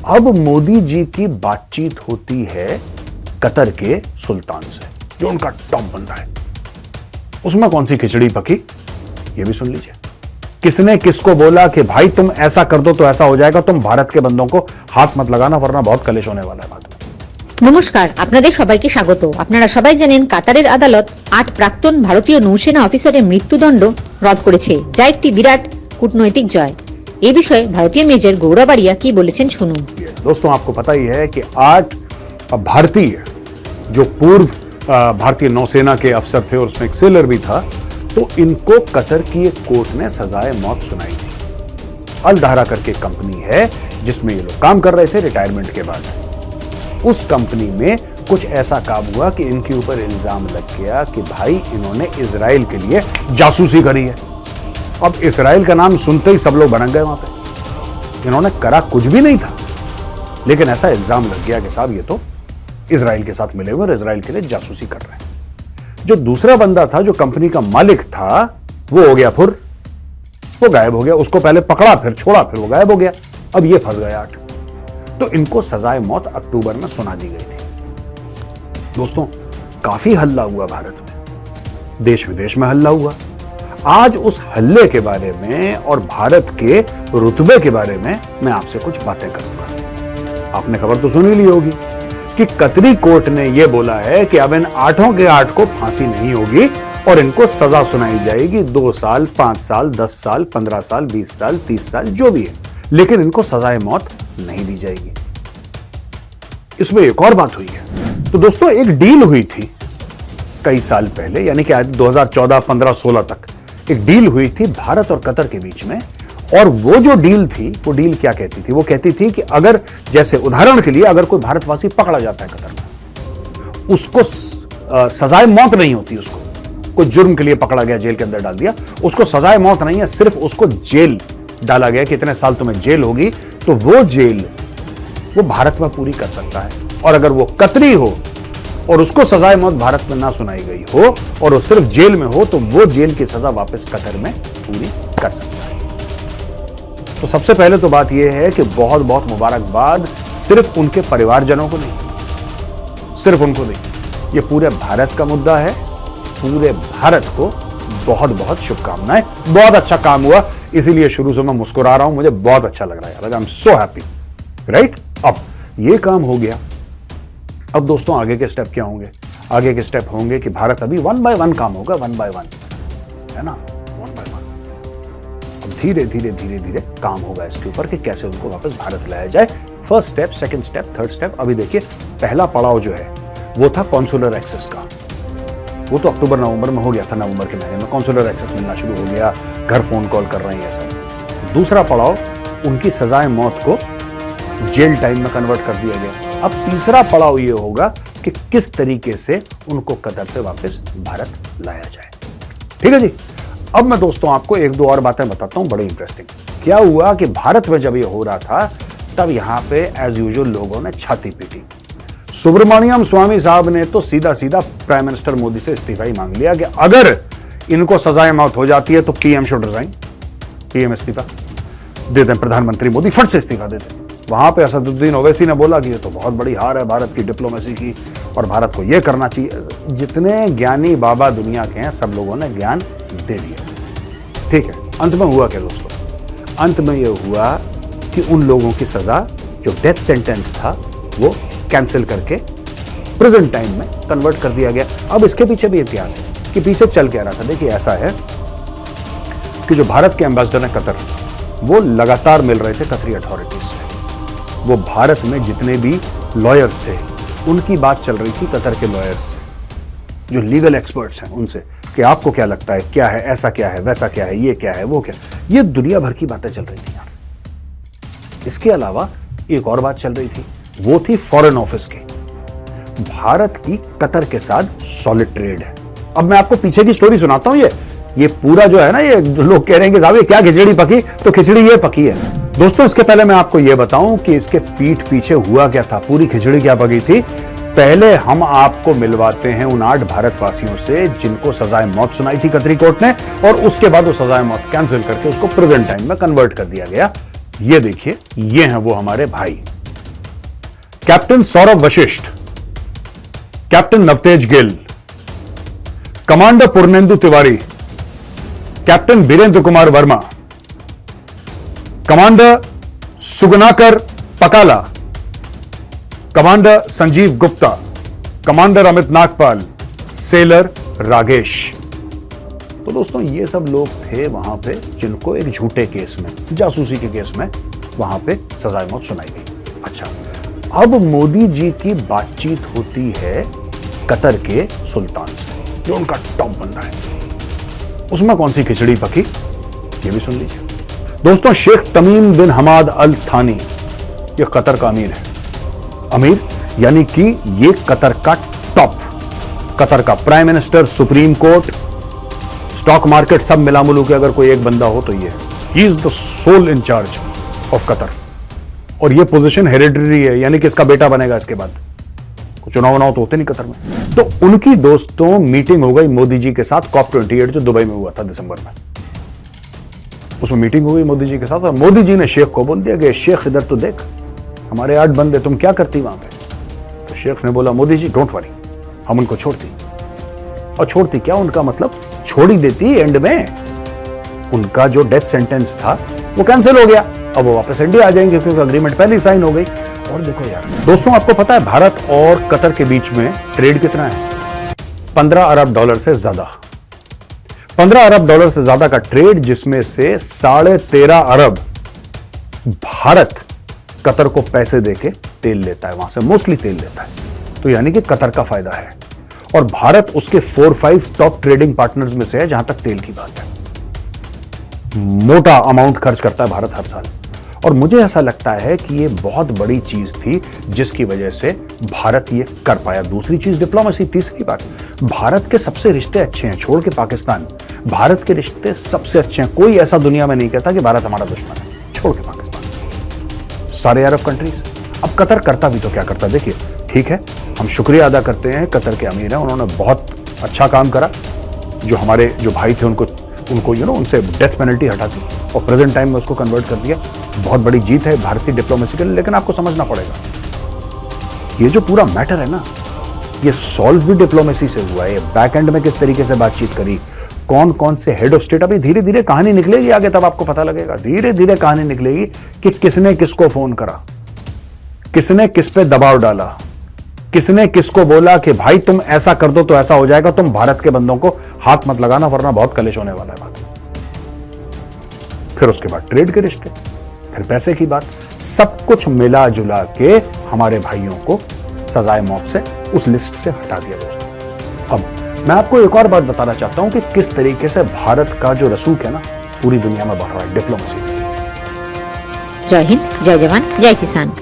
अब मोदी जी की बातचीत होती है कतर के सुल्तान से, जो उनका टॉप बंदा है। उसमें कौन सी खिचड़ी पकी, ये भी सुन लीजिए। किसने किसको बोला कि भाई तुम ऐसा कर दो तो ऐसा हो जाएगा, तुम भारत के बंदों को हाथ मत लगाना वरना बहुत कलेश होने वाला है बाद में। নমস্কার, আপনাদের সবাইকে স্বাগত। আপনারা সবাই জানেন কাতারের আদালত 8 প্রাক্তন ভারতীয় নৌসেনা অফিসারের মৃত্যুদণ্ড রদ করেছে, যা একটি বিরাট কূটনৈতিক জয়। এই বিষয়ে ভারতীয় মেজর গৌরবাড়িয়া কি বলেছেন শুনুন। दोस्तों, आपको पता ही है कि 8 भारतीय जो पूर्व भारतीय नौसेना के अफसर थे और उसमें एक सेलर भी था, तो इनको कतर की एक कोर्ट ने सजाए मौत सुनाई थी। अल दहरा करके कंपनी है जिसमें ये लोग काम कर रहे थे रिटायरमेंट के बाद। उस कंपनी में कुछ ऐसा काम हुआ कि इनके ऊपर इल्जाम लग गया कि भाई इन्होंने इजराइल के लिए जासूसी करी है। अब इजराइल का नाम सुनते ही सब लोग भड़क गए वहां पे। इन्होंने करा कुछ भी नहीं था, लेकिन ऐसा इल्जाम लग गया कि साहब ये तो इजराइल के साथ मिले हुए और इजराइल के लिए जासूसी कर रहे हैं। जो दूसरा बंदा था, जो कंपनी का मालिक था, वो हो गया फुर, वो गायब हो गया। उसको पहले पकड़ा, फिर छोड़ा, फिर वो गायब हो गया। अब ये फंस गए 8। तो इनको सजाए मौत अक्टूबर में सुना दी गई थी। दोस्तों, काफी हल्ला हुआ भारत में, देश विदेश में हल्ला हुआ। आज उस हल्ले के बारे में और भारत के रुतबे के बारे में मैं आपसे कुछ बातें करूंगा। आपने खबर तो सुन ही ली होगी कि कतरी कोर्ट ने यह बोला है कि अब इन 8 के 8 को फांसी नहीं होगी और इनको सजा सुनाई जाएगी 2 साल, 5 साल, 10 साल, 15 साल, 20 साल, 30 साल, जो भी है, लेकिन इनको सजाए मौत नहीं दी जाएगी। इसमें एक और बात हुई है। तो दोस्तों, एक डील हुई थी कई साल पहले, यानी कि 2014, 15, 16 तक एक डील हुई थी भारत और कतर के बीच में। और वो जो डील थी, वो डील क्या कहती थी? वो कहती थी कि अगर, जैसे उदाहरण के लिए, अगर कोई भारतवासी पकड़ा जाता है कतर में, उसको सजाए मौत नहीं होती। उसको कोई जुर्म के लिए पकड़ा गया, जेल के अंदर डाल दिया, उसको सजाए मौत नहीं है, सिर्फ उसको जेल डाला गया कि इतने साल तुम्हें जेल होगी। तो वो जेल वो भारत में पूरी कर सकता है। और अगर वो कतरी हो और उसको सजाए मौत भारत में ना सुनाई गई हो और वो सिर्फ जेल में हो, तो वो जेल की सजा वापस कतर में पूरी कर सकता है। तो सबसे पहले तो बात यह है कि बहुत बहुत मुबारकबाद सिर्फ उनके परिवारजनों को नहीं, सिर्फ उनको नहीं, ये पूरे भारत का मुद्दा है। पूरे भारत को बहुत बहुत शुभकामनाएं। बहुत अच्छा काम हुआ, इसीलिए शुरू से मैं मुस्कुरा रहा हूं। मुझे बहुत अच्छा लग रहा है, I am so happy, right. अब ये काम हो गया। अब दोस्तों, आगे के स्टेप क्या होंगे? आगे के स्टेप होंगे कि भारत अभी 1 बाय 1 काम होगा, 1 बाय 1, है ना, 1 बाय 1। अब धीरे धीरे धीरे धीरे काम होगा इसके ऊपर कि कैसे उनको वापस भारत लाया जाए। First step, second step, third step. अभी देखिए, पहला पड़ाव जो है वो था कॉन्सुलर एक्सेस का। वो तो अक्टूबर नवंबर में हो गया था। नवंबर के महीने में कॉन्सुलर एक्सेस मिलना शुरू हो गया, घर फोन कॉल कर रहे हैं, ऐसा। दूसरा पड़ाव, उनकी सजाए मौत को जेल टाइम में कन्वर्ट कर दिया गया। अब तीसरा पड़ाव ये होगा कि किस तरीके से उनको कतर से वापस भारत लाया जाए। ठीक है जी। अब मैं दोस्तों आपको 1-2 और बातें बताता हूं, बड़ी इंटरेस्टिंग। क्या हुआ कि भारत में जब ये हो रहा था, तब यहां पे एज यूजुअल लोगों ने छाती पीटी। सुब्रमण्यम स्वामी साहब ने तो सीधा सीधा प्राइम मिनिस्टर मोदी से इस्तीफा ही मांग लिया कि अगर इनको सजाए मौत हो जाती है तो पीएम शुड रिजाइन, पीएम इस्तीफा दे दें, प्रधानमंत्री मोदी फट से इस्तीफा दे दें। वहां पे असदुद्दीन ओवैसी ने बोला कि ये तो बहुत बड़ी हार है भारत की डिप्लोमेसी की और भारत को ये करना चाहिए। जितने ज्ञानी बाबा दुनिया के हैं, सब लोगों ने ज्ञान दे दिया। ठीक है। अंत में हुआ क्या दोस्तों? अंत में यह हुआ कि उन लोगों की सजा, जो डेथ सेंटेंस था, वो कैंसिल करके प्रेजेंट टाइम में कन्वर्ट कर दिया गया। अब इसके पीछे भी इतिहास है कि पीछे चल क्या रहा था। देखिए, ऐसा है कि जो भारत के एम्बेसडर हैं कतर, वो लगातार मिल रहे थे कतरी अथॉरिटीज से। वो भारत में जितने भी लॉयर्स थे, उनकी बात चल रही थी कतर के लॉयर्स से, जो लीगल एक्सपर्ट्स हैं, उनसे कि आपको क्या लगता है, क्या है, ऐसा क्या है, वैसा क्या है, ये क्या है, वो क्या। ये दुनिया भर की बातें चल रही थी यार। इसके अलावा एक और बात चल रही थी, वो थी फॉरेन ऑफिस की। भारत की कतर के साथ सॉलिड ट्रेड है। अब मैं आपको पीछे की स्टोरी सुनाता हूं। ये पूरा जो है ना, ये लोग कह रहे हैं कि साहब ये क्या खिचड़ी पकी, तो खिचड़ी ये पकी है। दोस्तों, इसके पहले मैं आपको ये बताऊं कि इसके पीठ पीछे हुआ क्या था, पूरी खिचड़ी क्या पकी थी। पहले हम आपको मिलवाते हैं उन 8 भारतवासियों से जिनको सजाए मौत सुनाई थी कतरी कोर्ट ने, और उसके बाद वो सजाए मौत कैंसिल करके उसको प्रेजेंट टाइम में कन्वर्ट कर दिया गया। ये देखिए, ये हैं वो हमारे भाई, captain Saurabh Vashisht, captain Navtej Gill, commander Purnendu Tiwari, captain Birendra Kumar Verma, commander Suganakar Pakala, commander Sanjeev Gupta, commander Amit Nagpal, sailor Ragesh. तो दोस्तों ये सब लोग थे वहां पे जिनको एक झूठे केस में, जासूसी के केस में वहां पे सजाए मौत सुनाई गई। अच्छा, अब मोदी जी की बातचीत होती है कतर के सुल्तान से, जो उनका टॉप बंदा है। उसमें कौन सी खिचड़ी पकी, ये भी सुन लीजिए। दोस्तों, शेख तमीम बिन हमाद अल थानी ये कतर का अमीर है। अमीर यानी कि ये कतर का टॉप, कतर का prime minister, supreme court, stock market सब मिला मिलू के अगर कोई एक बंदा हो तो ये he is the sole in charge of Qatar. और ये पोजीशन हेरिडिटरी है, यानी कि इसका बेटा बनेगा इसके बाद। कुछ चुनाव तो होते नहीं कतर में। तो उनकी दोस्तों मीटिंग हो गई मोदी जी के साथ, COP28 जो दुबई में हुआ था दिसंबर में। उसमें मीटिंग हो गई मोदी जी के साथ और मोदी जी ने शेख को बोल दिया कि शेख इधर तो देख, हमारे 8 बंदे, तुम क्या करती वहां पे? तो शेख ने बोला मोदी जी डोंट वरी, हम उनको छोड़ती। और छोड़ती क्या, उनका मतलब छोड़ ही देती। एंड में उनका जो डेथ सेंटेंस था वो कैंसिल हो गया। अब वो वापस इंडिया आ जाएंगे क्योंकि अग्रीमेंट पहले ही साइन हो गई। और देखो यार दोस्तों, आपको पता है भारत और कतर के बीच में ट्रेड कितना है? 15 अरब डॉलर से ज्यादा। 15 अरब डॉलर से ज्यादा का ट्रेड, जिसमें से 13.5 अरब भारत कतर को पैसे देके तेल लेता है, वहां से मोस्टली तेल लेता है। तो यानी कि कतर का फायदा है। और भारत उसके 4-5 टॉप ट्रेडिंग पार्टनर्स में से है जहां तक तेल की बात है। मोटा अमाउंट खर्च करता है भारत हर साल। और मुझे ऐसा लगता है कि ये बहुत बड़ी चीज थी जिसकी वजह से भारत ये कर पाया। दूसरी चीज डिप्लोमेसी। तीसरी बात, भारत के सबसे रिश्ते अच्छे हैं, छोड़ के पाकिस्तान। भारत के रिश्ते सबसे अच्छे हैं। कोई ऐसा दुनिया में नहीं कहता कि भारत हमारा दुश्मन है, छोड़ के पाकिस्तान, सारे अरब कंट्रीज। अब कतर करता भी तो क्या करता, देखिए ठीक है, हम शुक्रिया अदा करते हैं कतर के अमीर हैं, उन्होंने बहुत अच्छा काम करा। जो भाई थे उनको उनसे डेथ पेनल्टी हटा दी और प्रेजेंट टाइम में उसको कन्वर्ट कर दिया। बहुत बड़ी जीत है भारतीय डिप्लोमेसी के लिए। लेकिन आपको समझना पड़ेगा, ये जो पूरा मैटर है ना, ये सॉल्व भी डिप्लोमेसी से हुआ है। बैक एंड में किस तरीके से बातचीत करी, कौन कौन से हेड ऑफ स्टेट, अभी धीरे धीरे कहानी निकलेगी आगे, तब आपको पता लगेगा। धीरे धीरे कहानी निकलेगी कि किसने किसको फोन करा, किसने किस पे दबाव डाला, किसने किसको बोला कि भाई तुम ऐसा कर दो तो ऐसा हो जाएगा, तुम भारत के बंदों को हाथ मत लगाना वरना बहुत कलेश होने वाला है बात। फिर उसके बाद ट्रेड के रिश्ते, फिर पैसे की बात, सब कुछ मिला जुला के हमारे भाइयों को सजाए मौत से उस लिस्ट से हटा दिया दोस्तों। अब मैं आपको एक और बात बताना चाहता हूं कि किस तरीके से भारत का जो रसूख है ना पूरी दुनिया में बढ़ रहा है डिप्लोमेसी। जय हिंद, जय जवान, जय किसान।